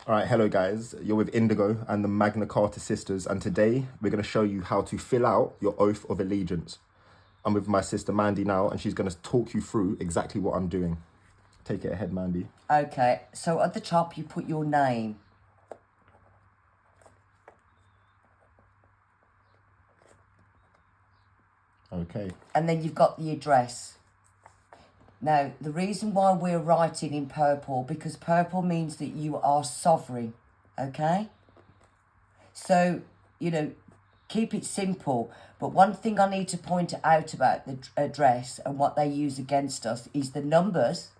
All right, hello guys. You're with Indigo and the Magna Carta sisters, and today we're going to show you how to fill out your oath of allegiance. I'm with my sister Mandy now, and she's going to talk you through exactly what I'm doing. Take it ahead, Mandy. Okay, so at the top you put your name. Okay. And then you've got the address. Now, the reason why we're writing in purple, because purple means that you are sovereign, okay? So, keep it simple. But one thing I need to point out about the address and what they use against us is the numbers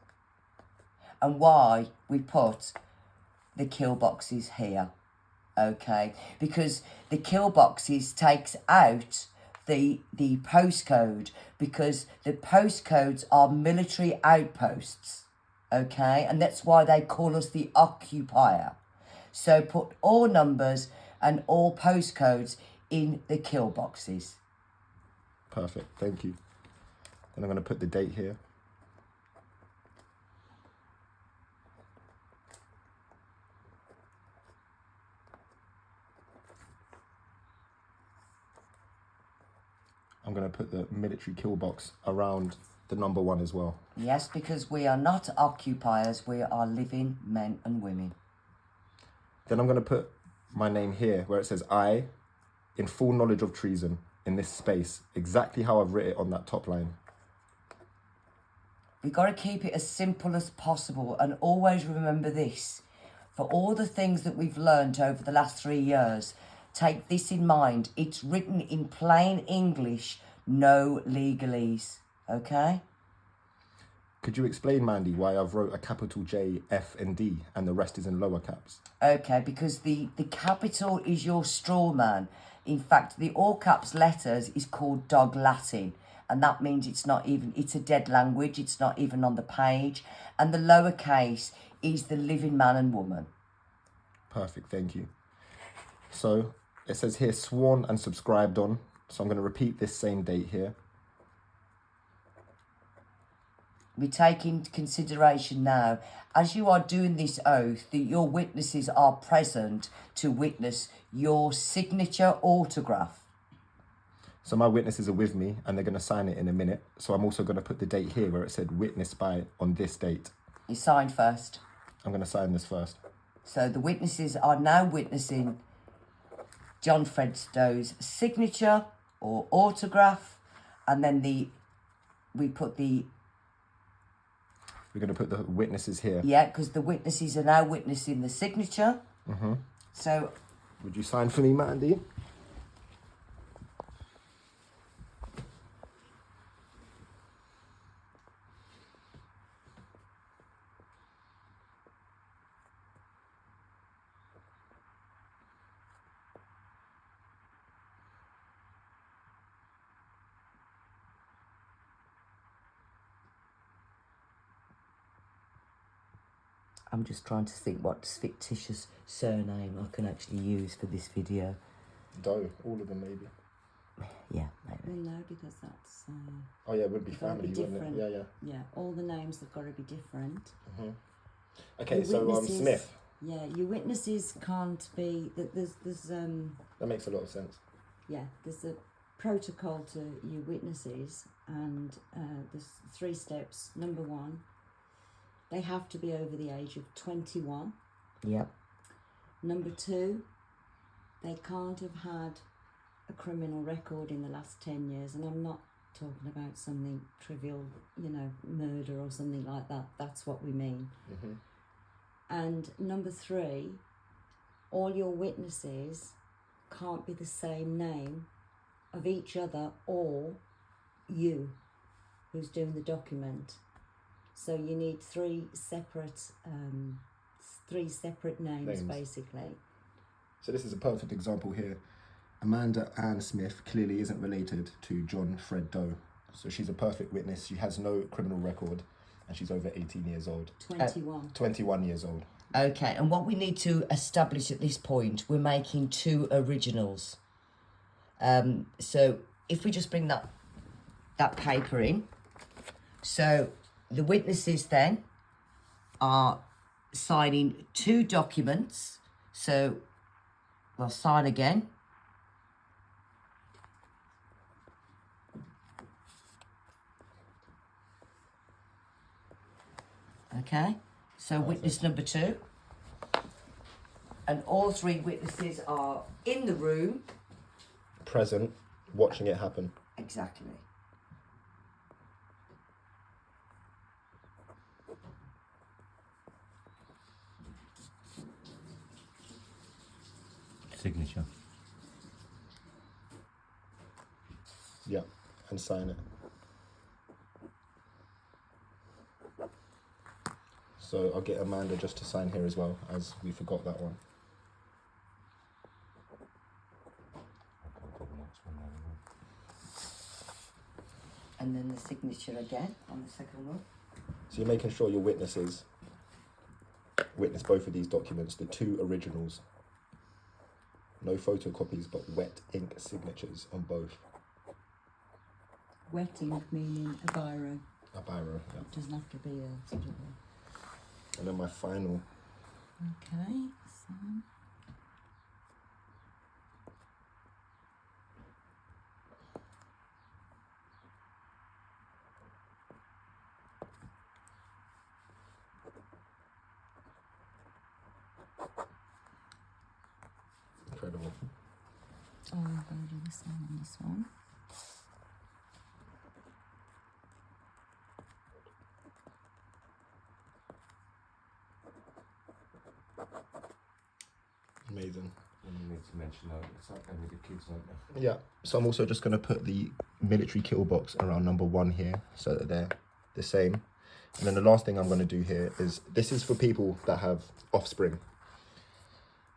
and why we put the kill boxes here, okay? Because the kill boxes takes out the postcode, because the postcodes are military outposts, okay? And that's why they call us the occupier. So put all numbers and all postcodes in the kill boxes. Perfect. Thank you. Then I'm going to put the date here. I'm going to put the military kill box around the number 1 as well. Yes, because we are not occupiers, we are living men and women. Then I'm going to put my name here where it says I, in full knowledge of treason, in this space, exactly how I've written it on that top line. We've got to keep it as simple as possible, and always remember this. For all the things that we've learned over the last 3 years, take this in mind. It's written in plain English, no legalese, okay? Could you explain, Mandy, why I've wrote a capital J, F and D and the rest is in lower caps? Okay, because the capital is your straw man. In fact, the all caps letters is called dog Latin. And that means it's a dead language. It's not even on the page. And the lowercase is the living man and woman. Perfect, thank you. So it says here, sworn and subscribed on. So I'm going to repeat this same date here. We take into consideration now, as you are doing this oath, that your witnesses are present to witness your signature autograph. So my witnesses are with me and they're going to sign it in a minute. So I'm also going to put the date here where it said witnessed by on this date. You sign first. I'm going to sign this first. So the witnesses are now witnessing John Fred Stowe's signature or autograph, and then we're going to put the witnesses here. Yeah, because the witnesses are now witnessing the signature. Mm-hmm. So would you sign for me, Mandy? I'm just trying to think what fictitious surname I can actually use for this video. Doe, all of them maybe. Yeah, maybe. Well, no, because that's... oh yeah, it would be family, different. wouldn't it? Yeah. Yeah, all the names have got to be different. Mm-hmm. Okay, Your so Smith. Yeah, your witnesses can't be... There's that makes a lot of sense. Yeah, there's a protocol to your witnesses, and there's 3 steps. Number 1, they have to be over the age of 21. Yep. Number 2, they can't have had a criminal record in the last 10 years. And I'm not talking about something trivial, murder or something like that. That's what we mean. Mm-hmm. And number 3, all your witnesses can't be the same name of each other or you who's doing the document. So you need 3 separate names, basically. So this is a perfect example here. Amanda Ann Smith clearly isn't related to John Fred Doe. So she's a perfect witness. She has no criminal record and she's over 18 years old. 21. 21 years old. Okay, and what we need to establish at this point, we're making 2 originals. So if we just bring that paper in. So the witnesses then are signing 2 documents. So we'll sign again. Okay, so witness number 2. And all 3 witnesses are in the room. Present, watching it happen. Exactly. Signature. Yeah, and sign it. So I'll get Amanda just to sign here as well, as we forgot that one. And then the signature again on the second one. So you're making sure your witnesses witness both of these documents, the 2 originals. No photocopies, but wet ink signatures on both. Wet ink meaning a biro. A biro, yeah. It doesn't have to be a sort of a... And then my final. Okay, so... Incredible. Oh, I'm going to do the same on this one. Amazing. And you need to mention that it's like only the kids, aren't they? Yeah. So I'm also just going to put the military kill box around number 1 here, so that they're the same. And then the last thing I'm going to do here is, this is for people that have offspring.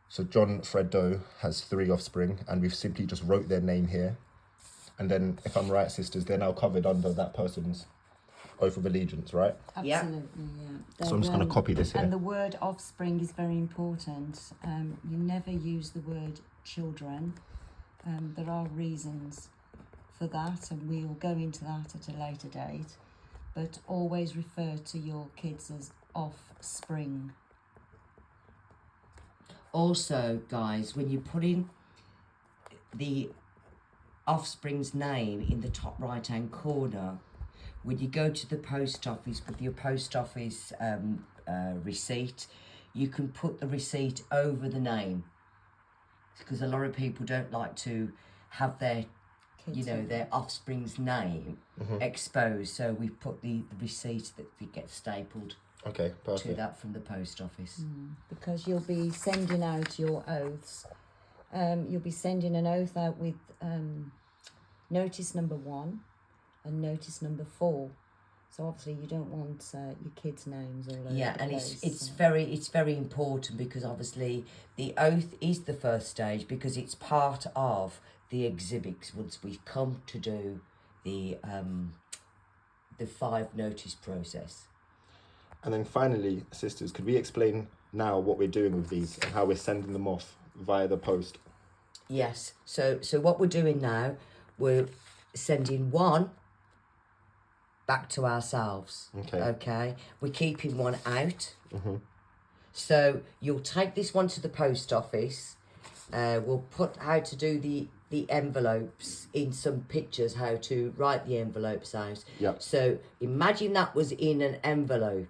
So John Fred Doe has 3 offspring, and we've simply just wrote their name here. And then, if I'm right, sisters, they're now covered under that person's oath of allegiance, right? Yeah. Absolutely, yeah. So I'm just going to copy this here. And the word offspring is very important. You never use the word children. There are reasons for that, and we'll go into that at a later date. But always refer to your kids as offspring. Also, guys, when you put in the offspring's name in the top right-hand corner, when you go to the post office with your post office receipt, you can put the receipt over the name, because a lot of people don't like to have their their offspring's name exposed. So we put the receipt that it gets stapled Okay, to perfect. that from the post office. Because you'll be sending out your oaths. You'll be sending an oath out with notice number 1 and notice number 4. So obviously you don't want your kids' names all over Yeah, the and place. it's very important, because obviously the oath is the first stage, because it's part of the exhibits once we come to do the 5 notice process. And then finally, sisters, could we explain now what we're doing with these and how we're sending them off via the post? Yes. So what we're doing now, we're sending 1 back to ourselves. Okay. Okay. We're keeping 1 out. So you'll take this one to the post office. We'll put how to do the envelopes in some pictures, how to write the envelopes out. Yep. So imagine that was in an envelope.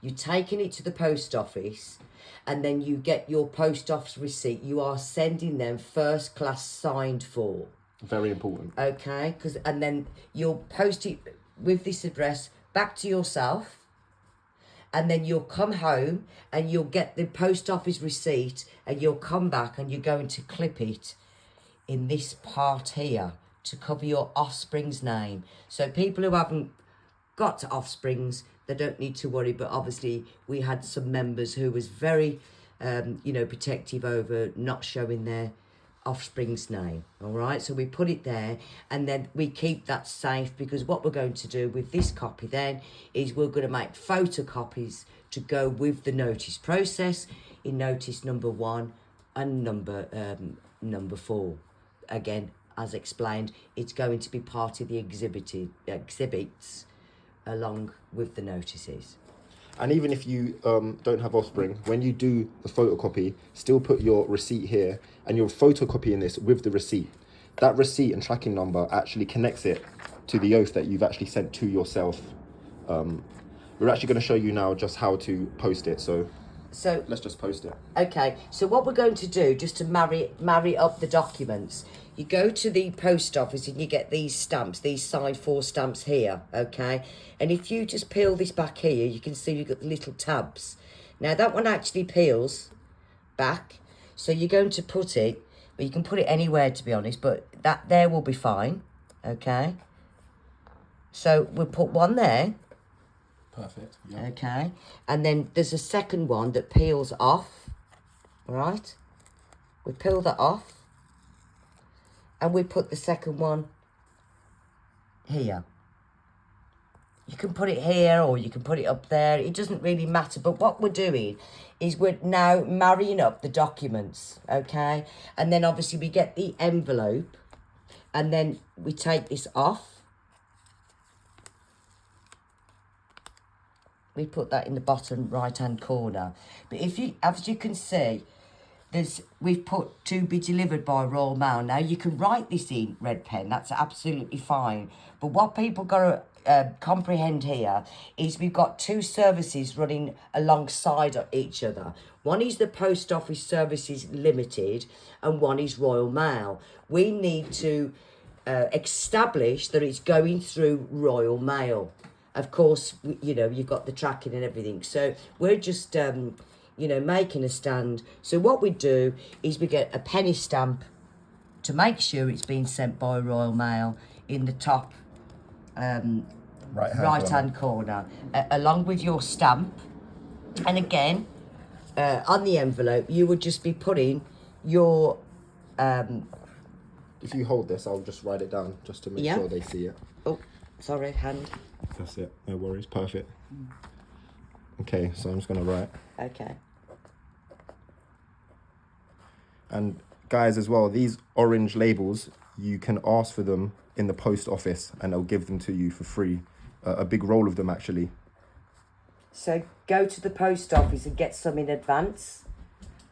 You're taking it to the post office, and then you get your post office receipt. You are sending them first class signed for. Very important. Okay, and then you'll post it with this address back to yourself, and then you'll come home and you'll get the post office receipt, and you'll come back and you're going to clip it in this part here to cover your offspring's name. So people who haven't got offsprings, they don't need to worry. But obviously we had some members who was very protective over not showing their offspring's name. All right, so we put it there, and then we keep that safe, because what we're going to do with this copy then is we're going to make photocopies to go with the notice process in notice number 1 and number 4. Again, as explained, it's going to be part of the exhibits along with the notices. And even if you don't have offspring, when you do the photocopy, still put your receipt here, and you're photocopying this with the receipt. That receipt and tracking number actually connects it to the oath that you've actually sent to yourself. We're actually going to show you now just how to post it. So let's just post it. Okay, so what we're going to do, just to marry up the documents, you go to the post office and you get these stamps, these signed 4 stamps here, okay? And if you just peel this back here, you can see you've got the little tabs. Now that one actually peels back, so you're going to put it, but you can put it anywhere to be honest, but that there will be fine, okay? So we'll put one there. Perfect. Yeah. Okay, and then there's a second one that peels off, right? We peel that off, and we put the second one here. You can put it here or you can put it up there. It doesn't really matter, but what we're doing is we're now marrying up the documents, okay? And then obviously we get the envelope, and then we take this off. We put that in the bottom right hand corner. But if you, as you can see, we've put to be delivered by Royal Mail. Now you can write this in red pen, that's absolutely fine. But what people got to comprehend here is we've got 2 services running alongside of each other. One is the Post Office Services Limited and one is Royal Mail. We need to establish that it's going through Royal Mail. Of course, you know, you've got the tracking and everything. So we're just, you know, making a stand. So what we do is we get a penny stamp to make sure it's been sent by Royal Mail in the top right-hand corner, along with your stamp. And again, on the envelope, you would just be putting your... If you hold this, I'll just write it down just to make sure they see it. Oh, sorry, hand. That's it. No worries. Perfect. Okay, so I'm just going to write. Okay. And guys, as well, these orange labels, you can ask for them in the post office and they'll give them to you for free. A big roll of them, actually. So go to the post office and get some in advance,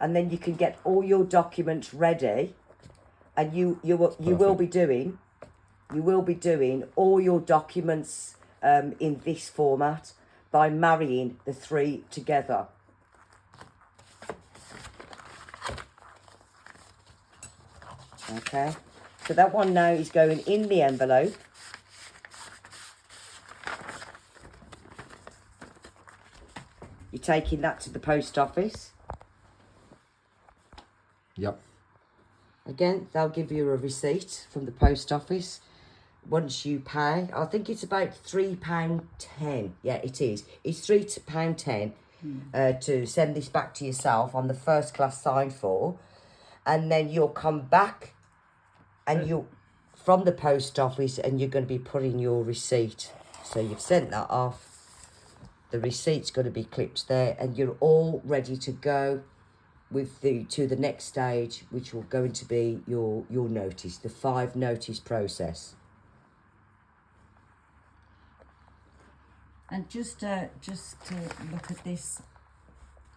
and then you can get all your documents ready, and you will be doing all your documents in this format by marrying the 3 together. Okay, so that one now is going in the envelope. You're taking that to the post office. Yep. Again, they'll give you a receipt from the post office. Once you pay, I think it's about £3.10. Yeah, it is. It's £3.10 to send this back to yourself on the first class sign for, and then you'll come back, and you'll from the post office, and you're going to be putting your receipt. So you've sent that off. The receipt's going to be clipped there, and you're all ready to go with to the next stage, which will going to be your notice, the 5 notice process. And just to look at this,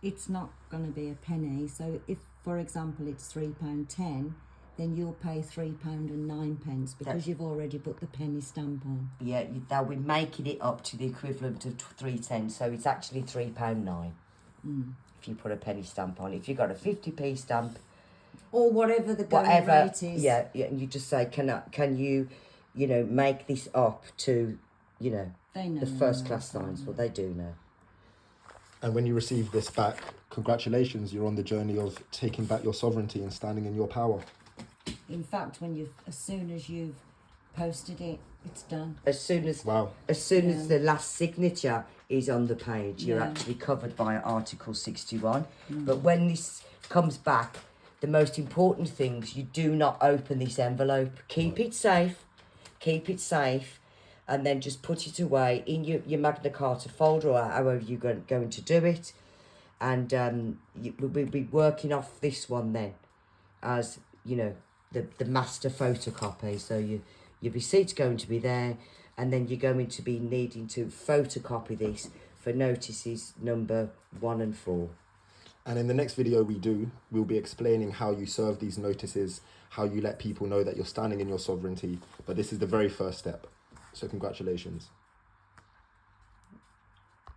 it's not going to be a penny. So if, for example, it's £3.10, then you'll pay £3.09 because you've already put the penny stamp on. Yeah, they'll be making it up to the equivalent of £3.10, so it's actually £3.09 if you put a penny stamp on. If you've got a 50p stamp, or whatever the going rate is. Yeah, and you just say, can you, you know, make this up to, you know, the first class signs? Well, they do know. And when you receive this back, congratulations, you're on the journey of taking back your sovereignty and standing in your power. In fact, as soon as you've posted it, it's done. As soon as the last signature is on the page, you're actually covered by Article 61. But when this comes back, the most important things, you do not open this envelope. Keep it safe, and then just put it away in your Magna Carta folder, or however you're going to do it. And we'll be working off this one then as, you know, the master photocopy. So your receipt's going to be there, and then you're going to be needing to photocopy this for notices number 1 and 4. And in the next video we'll be explaining how you serve these notices, how you let people know that you're standing in your sovereignty. But this is the very first step. So congratulations.